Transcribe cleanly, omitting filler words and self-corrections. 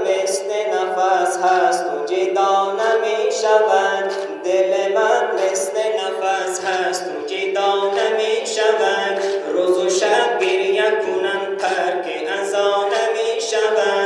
مثل نفس هست و جدا نمی شود. دل من مثل نفس هست و جدا نمی شود. روز و شب گریه کنم ترک ازا نمی شود.